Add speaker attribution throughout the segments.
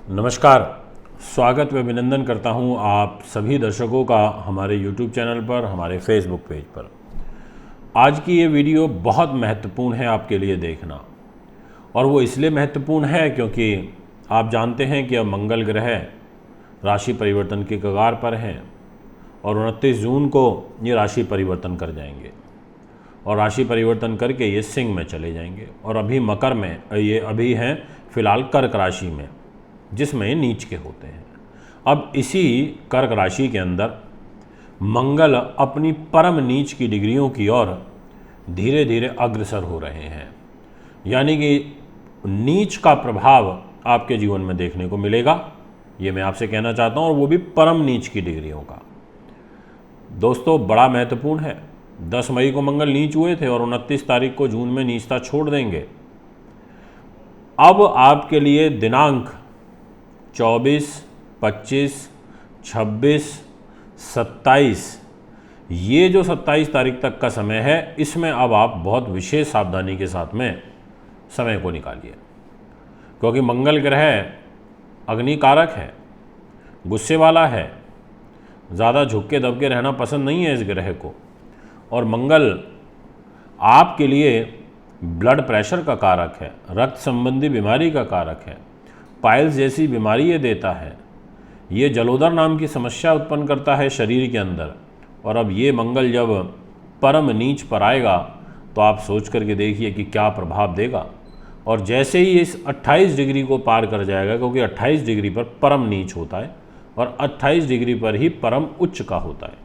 Speaker 1: नमस्कार, स्वागत व अभिनंदन करता हूं आप सभी दर्शकों का हमारे YouTube चैनल पर, हमारे Facebook पेज पर। आज की ये वीडियो बहुत महत्वपूर्ण है आपके लिए देखना, और वो इसलिए महत्वपूर्ण है क्योंकि आप जानते हैं कि अब मंगल ग्रह राशि परिवर्तन की कगार पर हैं और 29 जून को ये राशि परिवर्तन कर जाएंगे और राशि परिवर्तन करके ये सिंह में चले जाएंगे और अभी मकर में, ये अभी हैं फिलहाल कर्क राशि में, जिसमें ये नीच के होते हैं। अब इसी कर्क राशि के अंदर मंगल अपनी परम नीच की डिग्रियों की ओर धीरे धीरे अग्रसर हो रहे हैं, यानी कि नीच का प्रभाव आपके जीवन में देखने को मिलेगा, ये मैं आपसे कहना चाहता हूँ, और वो भी परम नीच की डिग्रियों का। दोस्तों, बड़ा महत्वपूर्ण है। 10 मई को मंगल नीच हुए थे और 29 तारीख को जून में नीचता छोड़ देंगे। अब आपके लिए दिनांक 24, 25, 26, 27, ये जो 27 तारीख तक का समय है, इसमें अब आप बहुत विशेष सावधानी के साथ में समय को निकालिए, क्योंकि मंगल ग्रह अग्नि कारक है, गुस्से वाला है, ज़्यादा झुक के दब के रहना पसंद नहीं है इस ग्रह को। और मंगल आपके लिए ब्लड प्रेशर का कारक है, रक्त संबंधी बीमारी का कारक है, पाइल्स जैसी बीमारी ये देता है, ये जलोदर नाम की समस्या उत्पन्न करता है शरीर के अंदर। और अब ये मंगल जब परम नीच पर आएगा तो आप सोच करके देखिए कि क्या प्रभाव देगा। और जैसे ही इस 28 डिग्री को पार कर जाएगा, क्योंकि 28 डिग्री पर परम नीच होता है और 28 डिग्री पर ही परम उच्च का होता है,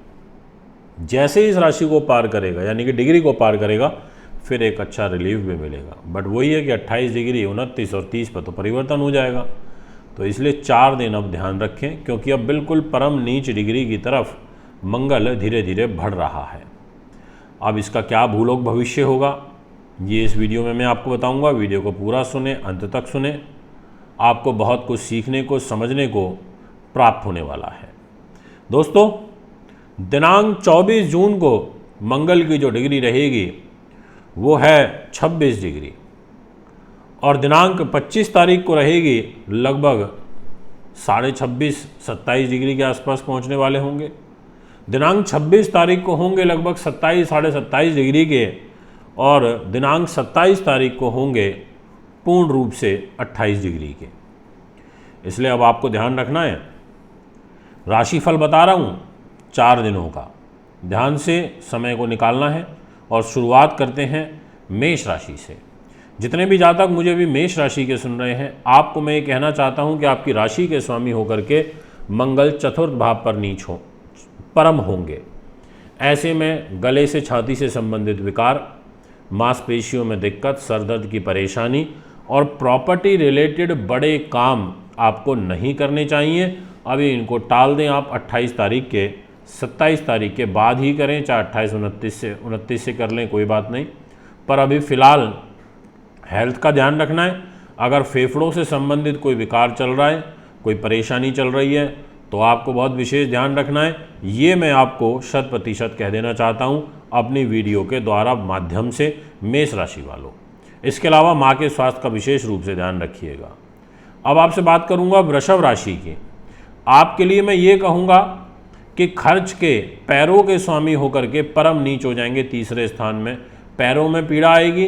Speaker 1: जैसे ही इस राशि को पार करेगा, यानी कि डिग्री को पार करेगा, फिर एक अच्छा रिलीफ भी मिलेगा। बट वही है कि 28 डिग्री, 29 और 30 पर तो परिवर्तन हो जाएगा। तो इसलिए 4 दिन अब ध्यान रखें, क्योंकि अब बिल्कुल परम नीच डिग्री की तरफ मंगल धीरे धीरे बढ़ रहा है। अब इसका क्या भूलोक भविष्य होगा, ये इस वीडियो में मैं आपको बताऊंगा। वीडियो को पूरा सुने, अंत तक सुने, आपको बहुत कुछ सीखने को, समझने को प्राप्त होने वाला है। दोस्तों, दिनांक 24 जून को मंगल की जो डिग्री रहेगी वो है 26 डिग्री, और दिनांक 25 तारीख को रहेगी लगभग 26.5 27 डिग्री के आसपास पहुंचने वाले होंगे। दिनांक 26 तारीख को होंगे लगभग 27 साढ़े 27 डिग्री के, और दिनांक 27 तारीख को होंगे पूर्ण रूप से 28 डिग्री के। इसलिए अब आपको ध्यान रखना है, राशिफल बता रहा हूँ 4 दिनों का, ध्यान से समय को निकालना है। और शुरुआत करते हैं मेष राशि से। जितने भी जातक मुझे भी मेष राशि के सुन रहे हैं, आपको मैं ये कहना चाहता हूं कि आपकी राशि के स्वामी होकर के मंगल चतुर्थ भाव पर नीच हो, परम होंगे। ऐसे में गले से, छाती से संबंधित विकार, मांसपेशियों में दिक्कत, सरदर्द की परेशानी और प्रॉपर्टी रिलेटेड बड़े काम आपको नहीं करने चाहिए। अभी इनको टाल दें आप, 28 तारीख के, 27 तारीख के बाद ही करें, चाहे 28 29 से कर लें, कोई बात नहीं। पर अभी फ़िलहाल हेल्थ का ध्यान रखना है। अगर फेफड़ों से संबंधित कोई विकार चल रहा है, कोई परेशानी चल रही है, तो आपको बहुत विशेष ध्यान रखना है। ये मैं आपको 100% कह देना चाहता हूँ अपनी वीडियो के द्वारा माध्यम से, मेष राशि वालों। इसके अलावा माँ के स्वास्थ्य का विशेष रूप से ध्यान रखिएगा। अब आपसे बात करूँगा वृषभ राशि की। आपके लिए मैं ये कहूँगा कि खर्च के, पैरों के स्वामी होकर के परम नीच हो जाएंगे 3रे स्थान में। पैरों में पीड़ा आएगी,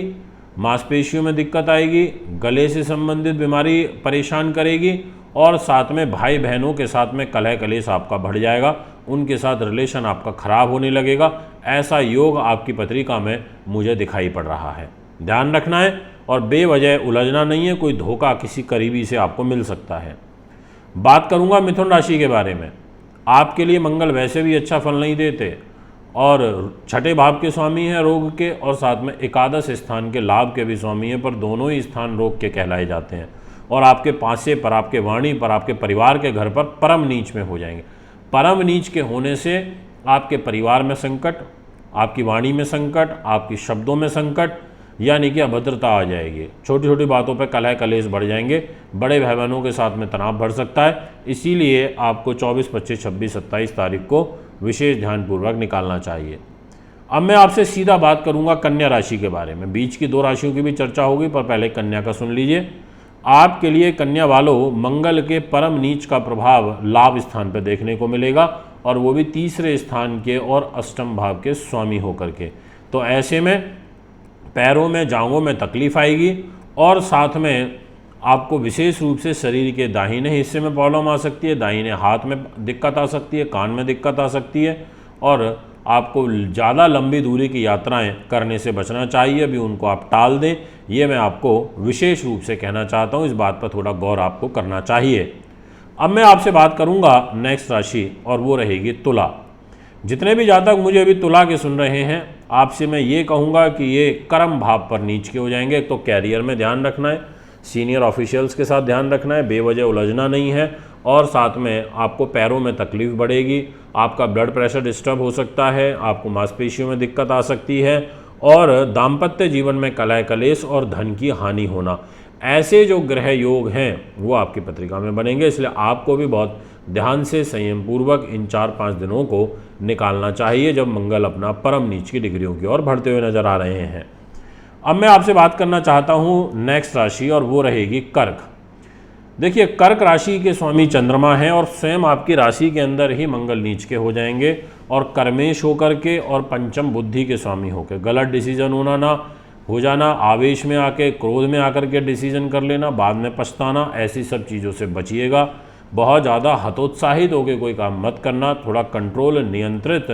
Speaker 1: मांसपेशियों में दिक्कत आएगी, गले से संबंधित बीमारी परेशान करेगी, और साथ में भाई बहनों के साथ में कलह कलेश आपका बढ़ जाएगा, उनके साथ रिलेशन आपका खराब होने लगेगा। ऐसा योग आपकी पत्रिका में मुझे दिखाई पड़ रहा है, ध्यान रखना है। और बेवजह उलझना नहीं है, कोई धोखा किसी करीबी से आपको मिल सकता है। बात करूँगा मिथुन राशि के बारे में। आपके लिए मंगल वैसे भी अच्छा फल नहीं देते, और 6ठे भाव के स्वामी हैं रोग के, और साथ में एकादश स्थान के लाभ के भी स्वामी हैं, पर दोनों ही स्थान रोग के कहलाए जाते हैं। और आपके पासे पर, आपके वाणी पर, आपके परिवार के घर पर परम नीच में हो जाएंगे। परम नीच के होने से आपके परिवार में संकट, आपकी वाणी में संकट, आपकी शब्दों में संकट, यानी कि अभद्रता आ जाएगी। छोटी छोटी बातों पर कलह कलेश बढ़ जाएंगे, बड़े भाई बहनों के साथ में तनाव बढ़ सकता है। इसीलिए आपको 24, 25, 26, 27 तारीख को विशेष ध्यानपूर्वक निकालना चाहिए। अब मैं आपसे सीधा बात करूंगा कन्या राशि के बारे में। बीच की 2 राशियों की भी चर्चा होगी, पर पहले कन्या का सुन लीजिए। आपके लिए कन्या वालों मंगल के परम नीच का प्रभाव लाभ स्थान पर देखने को मिलेगा, और वो भी तीसरे स्थान के और अष्टम भाव के स्वामी होकर के। तो ऐसे में पैरों में जांघों में तकलीफ आएगी, और साथ में आपको विशेष रूप से शरीर के दाहिने हिस्से में प्रॉब्लम आ सकती है, दाहिने हाथ में दिक्कत आ सकती है, कान में दिक्कत आ सकती है, और आपको ज़्यादा लंबी दूरी की यात्राएं करने से बचना चाहिए। अभी उनको आप टाल दें, ये मैं आपको विशेष रूप से कहना चाहता हूँ। इस बात पर थोड़ा गौर आपको करना चाहिए। अब मैं आपसे बात करूँगा नेक्स्ट राशि, और वो रहेगी तुला। जितने भी जातक मुझे अभी तुला के सुन रहे हैं, आपसे मैं ये कहूँगा कि ये कर्म भाव पर नीच के हो जाएंगे। तो कैरियर में ध्यान रखना है, सीनियर ऑफिशियल्स के साथ ध्यान रखना है, बेवजह उलझना नहीं है, और साथ में आपको पैरों में तकलीफ बढ़ेगी, आपका ब्लड प्रेशर डिस्टर्ब हो सकता है, आपको मांसपेशियों में दिक्कत आ सकती है, और दाम्पत्य जीवन में कलह कलेश और धन की हानि होना, ऐसे जो ग्रह योग हैं वो आपकी पत्रिका में बनेंगे। इसलिए आपको भी बहुत ध्यान से संयम पूर्वक इन 4-5 दिनों को निकालना चाहिए, जब मंगल अपना परम नीच की डिग्रियों की ओर बढ़ते हुए नजर आ रहे हैं। अब मैं आपसे बात करना चाहता हूँ नेक्स्ट राशि, और वो रहेगी कर्क। देखिए, कर्क राशि के स्वामी चंद्रमा हैं, और स्वयं आपकी राशि के अंदर ही मंगल नीच के हो जाएंगे, और कर्मेश होकर के और पंचम बुद्धि के स्वामी होकर गलत डिसीजन हो जाना, आवेश में आके क्रोध में आकर के डिसीजन कर लेना, बाद में पछताना, ऐसी सब चीज़ों से बचिएगा। बहुत ज़्यादा हतोत्साहित होकर कोई काम मत करना, थोड़ा कंट्रोल नियंत्रित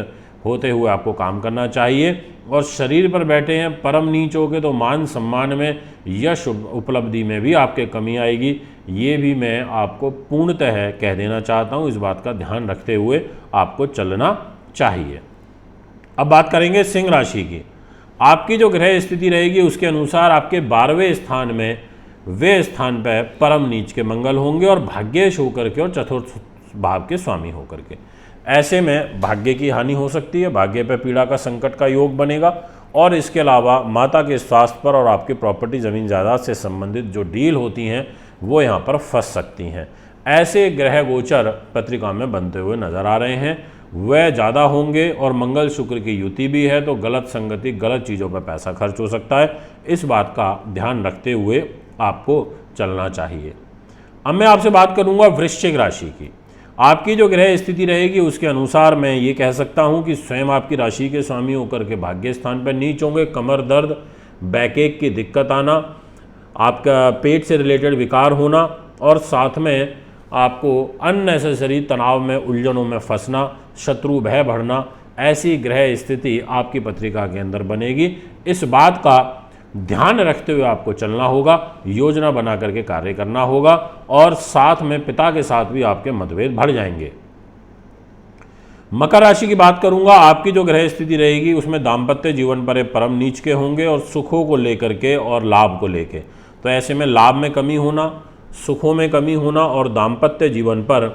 Speaker 1: होते हुए आपको काम करना चाहिए। और शरीर पर बैठे हैं परम नीच होके, तो मान सम्मान में, यश उपलब्धि में भी आपके कमी आएगी। ये भी मैं आपको पूर्णतः कह देना चाहता हूँ। इस बात का ध्यान रखते हुए आपको चलना चाहिए। अब बात करेंगे सिंह राशि की। आपकी जो ग्रह स्थिति रहेगी उसके अनुसार आपके 12वें स्थान में वे स्थान पर परम नीच के मंगल होंगे, और भाग्येश होकर के और चतुर्थ भाव के स्वामी होकर के। ऐसे में भाग्य की हानि हो सकती है, भाग्य पर पीड़ा का संकट का योग बनेगा, और इसके अलावा माता के स्वास्थ्य पर और आपकी प्रॉपर्टी ज़मीन जायदाद से संबंधित जो डील होती हैं वो यहाँ पर फंस सकती हैं। ऐसे ग्रह गोचर पत्रिका में बनते हुए नजर आ रहे हैं, वह ज़्यादा होंगे, और मंगल शुक्र की युति भी है, तो गलत संगति, गलत चीज़ों पर पैसा खर्च हो सकता है। इस बात का ध्यान रखते हुए आपको चलना चाहिए। अब मैं आपसे बात करूँगा वृश्चिक राशि की। आपकी जो ग्रह स्थिति रहेगी उसके अनुसार मैं ये कह सकता हूँ कि स्वयं आपकी राशि के स्वामी होकर के भाग्य स्थान पर नीच होंगे। कमर दर्द, बैकएक की दिक्कत आना, आपका पेट से रिलेटेड विकार होना, और साथ में आपको अननेसेसरी तनाव में, उलझनों में फंसना, शत्रु भय बढ़ना, ऐसी ग्रह स्थिति आपकी पत्रिका के अंदर बनेगी। इस बात का ध्यान रखते हुए आपको चलना होगा, योजना बना करके कार्य करना होगा, और साथ में पिता के साथ भी आपके मतभेद बढ़ जाएंगे। मकर राशि की बात करूंगा। आपकी जो ग्रह स्थिति रहेगी उसमें दाम्पत्य जीवन पर परम नीच के होंगे, और सुखों को लेकर के और लाभ को लेकर। तो ऐसे में लाभ में कमी होना, सुखों में कमी होना, और दाम्पत्य जीवन पर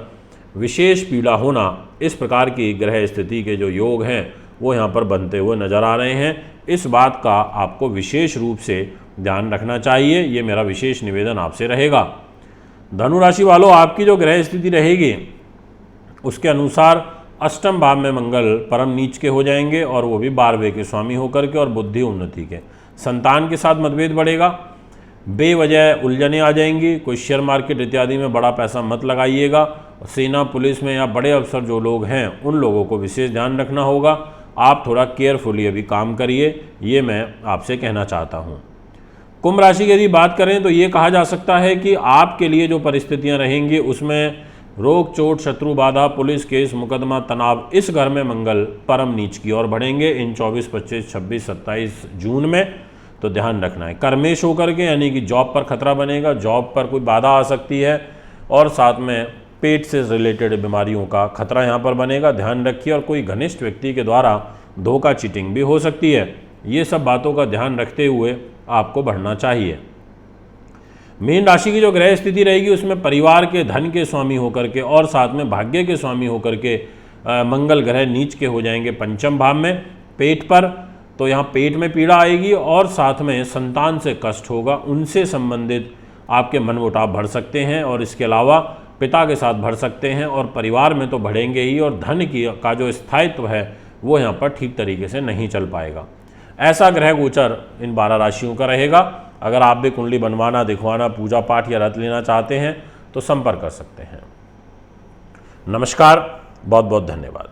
Speaker 1: विशेष पीड़ा होना, इस प्रकार की ग्रह स्थिति के जो योग हैं वो यहाँ पर बनते हुए नजर आ रहे हैं। इस बात का आपको विशेष रूप से ध्यान रखना चाहिए, ये मेरा विशेष निवेदन आपसे रहेगा। धनु राशि वालों, आपकी जो ग्रह स्थिति रहेगी उसके अनुसार अष्टम भाव में मंगल परम नीच के हो जाएंगे, और वो भी 12वें के स्वामी होकर के, और बुद्धि उन्नति के। संतान के साथ मतभेद बढ़ेगा, बेवजह उलझने आ जाएंगी। कोई शेयर मार्केट इत्यादि में बड़ा पैसा मत लगाइएगा। सेना, पुलिस में या बड़े अफसर जो लोग हैं उन लोगों को विशेष ध्यान रखना होगा। आप थोड़ा केयरफुली अभी काम करिए, ये मैं आपसे कहना चाहता हूँ। कुंभ राशि की यदि बात करें तो ये कहा जा सकता है कि आपके लिए जो परिस्थितियाँ रहेंगी उसमें रोग, चोट, शत्रु बाधा, पुलिस केस, मुकदमा, तनाव, इस घर में मंगल परम नीच की ओर बढ़ेंगे इन 24, 25, 26, 27 जून में। तो ध्यान रखना है। कर्मेश होकर के, यानी कि जॉब पर खतरा बनेगा, जॉब पर कोई बाधा आ सकती है, और साथ में पेट से रिलेटेड बीमारियों का खतरा यहाँ पर बनेगा, ध्यान रखिए। और कोई घनिष्ठ व्यक्ति के द्वारा धोखा, चीटिंग भी हो सकती है। ये सब बातों का ध्यान रखते हुए आपको बढ़ना चाहिए। मीन राशि की जो ग्रह स्थिति रहेगी उसमें परिवार के, धन के स्वामी होकर के, और साथ में भाग्य के स्वामी होकर के मंगल ग्रह नीच के हो जाएंगे पंचम भाव में पेट पर। तो यहाँ पेट में पीड़ा आएगी, और साथ में संतान से कष्ट होगा, उनसे संबंधित आपके मनमुटाव बढ़ सकते हैं, और इसके अलावा पिता के साथ बढ़ सकते हैं, और परिवार में तो बढ़ेंगे ही, और धन का जो स्थायित्व है वो यहाँ पर ठीक तरीके से नहीं चल पाएगा। ऐसा ग्रह गोचर इन 12 राशियों का रहेगा। अगर आप भी कुंडली बनवाना, दिखवाना, पूजा पाठ या रत लेना चाहते हैं तो संपर्क कर सकते हैं। नमस्कार, बहुत बहुत धन्यवाद।